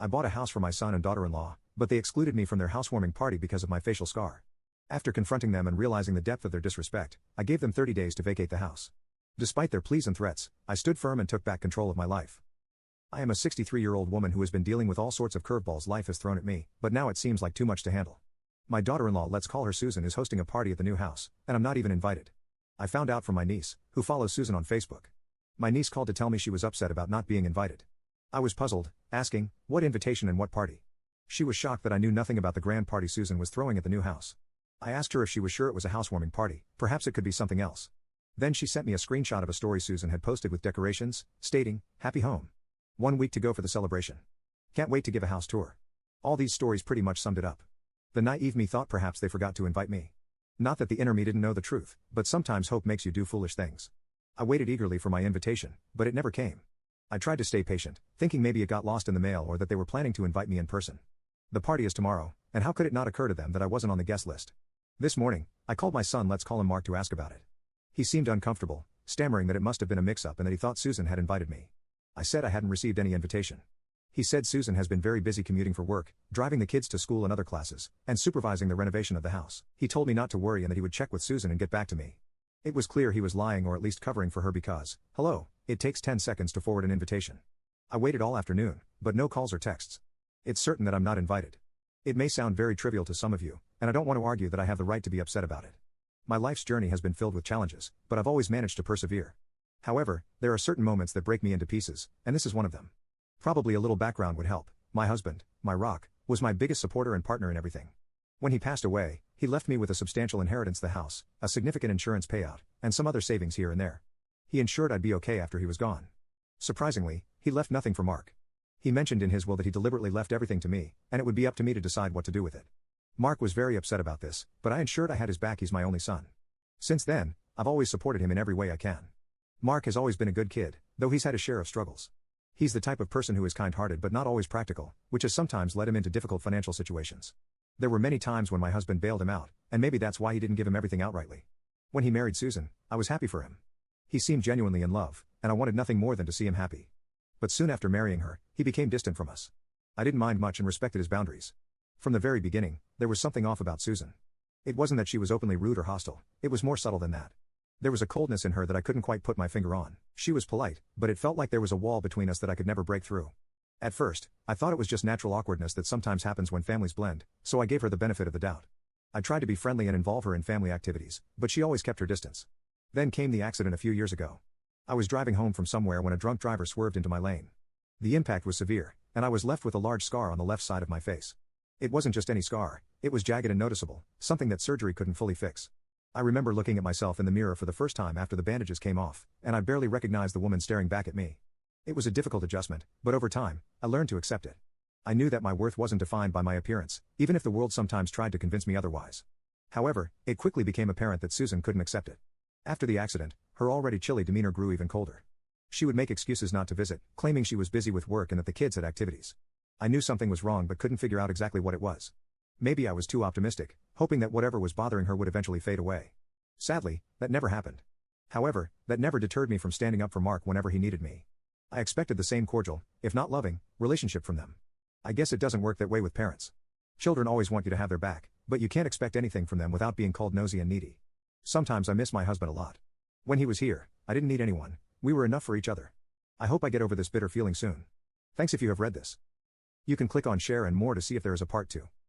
I bought a house for my son and daughter-in-law, but they excluded me from their housewarming party because of my facial scar. After confronting them and realizing the depth of their disrespect, I gave them 30 days to vacate the house. Despite their pleas and threats, I stood firm and took back control of my life. I am a 63-year-old woman who has been dealing with all sorts of curveballs life has thrown at me, but now it seems like too much to handle. My daughter-in-law, let's call her Susan, is hosting a party at the new house, and I'm not even invited. I found out from my niece, who follows Susan on Facebook. My niece called to tell me she was upset about not being invited. I was puzzled, asking, what invitation and what party? She was shocked that I knew nothing about the grand party Susan was throwing at the new house. I asked her if she was sure it was a housewarming party, perhaps it could be something else. Then she sent me a screenshot of a story Susan had posted with decorations, stating, "Happy home. 1 week to go for the celebration. Can't wait to give a house tour." All these stories pretty much summed it up. The naive me thought perhaps they forgot to invite me. Not that the inner me didn't know the truth, but sometimes hope makes you do foolish things. I waited eagerly for my invitation, but it never came. I tried to stay patient, thinking maybe it got lost in the mail or that they were planning to invite me in person. The party is tomorrow, and how could it not occur to them that I wasn't on the guest list? This morning, I called my son, let's call him Mark, to ask about it. He seemed uncomfortable, stammering that it must have been a mix-up and that he thought Susan had invited me. I said I hadn't received any invitation. He said Susan has been very busy commuting for work, driving the kids to school and other classes, and supervising the renovation of the house. He told me not to worry and that he would check with Susan and get back to me. It was clear he was lying or at least covering for her because, hello, it takes 10 seconds to forward an invitation. I waited all afternoon, but no calls or texts. It's certain that I'm not invited. It may sound very trivial to some of you, and I don't want to argue that I have the right to be upset about it. My life's journey has been filled with challenges, but I've always managed to persevere. However, there are certain moments that break me into pieces, and this is one of them. Probably a little background would help. My husband, my rock, was my biggest supporter and partner in everything. When he passed away, he left me with a substantial inheritance, the house, a significant insurance payout, and some other savings here and there. He ensured I'd be okay after he was gone. Surprisingly, he left nothing for Mark. He mentioned in his will that he deliberately left everything to me, and it would be up to me to decide what to do with it. Mark was very upset about this, but I ensured I had his back. He's my only son. Since then, I've always supported him in every way I can. Mark has always been a good kid, though he's had his share of struggles. He's the type of person who is kind-hearted but not always practical, which has sometimes led him into difficult financial situations. There were many times when my husband bailed him out, and maybe that's why he didn't give him everything outrightly. When he married Susan, I was happy for him. He seemed genuinely in love, and I wanted nothing more than to see him happy. But soon after marrying her, he became distant from us. I didn't mind much and respected his boundaries. From the very beginning, there was something off about Susan. It wasn't that she was openly rude or hostile, it was more subtle than that. There was a coldness in her that I couldn't quite put my finger on. She was polite, but it felt like there was a wall between us that I could never break through. At first, I thought it was just natural awkwardness that sometimes happens when families blend, so I gave her the benefit of the doubt. I tried to be friendly and involve her in family activities, but she always kept her distance. Then came the accident a few years ago. I was driving home from somewhere when a drunk driver swerved into my lane. The impact was severe, and I was left with a large scar on the left side of my face. It wasn't just any scar, it was jagged and noticeable, something that surgery couldn't fully fix. I remember looking at myself in the mirror for the first time after the bandages came off, and I barely recognized the woman staring back at me. It was a difficult adjustment, but over time, I learned to accept it. I knew that my worth wasn't defined by my appearance, even if the world sometimes tried to convince me otherwise. However, it quickly became apparent that Susan couldn't accept it. After the accident, her already chilly demeanor grew even colder. She would make excuses not to visit, claiming she was busy with work and that the kids had activities. I knew something was wrong but couldn't figure out exactly what it was. Maybe I was too optimistic, hoping that whatever was bothering her would eventually fade away. Sadly, that never happened. However, that never deterred me from standing up for Mark whenever he needed me. I expected the same cordial, if not loving, relationship from them. I guess it doesn't work that way with parents. Children always want you to have their back, but you can't expect anything from them without being called nosy and needy. Sometimes I miss my husband a lot. When he was here, I didn't need anyone, we were enough for each other. I hope I get over this bitter feeling soon. Thanks if you have read this. You can click on share and more to see if there is a part 2.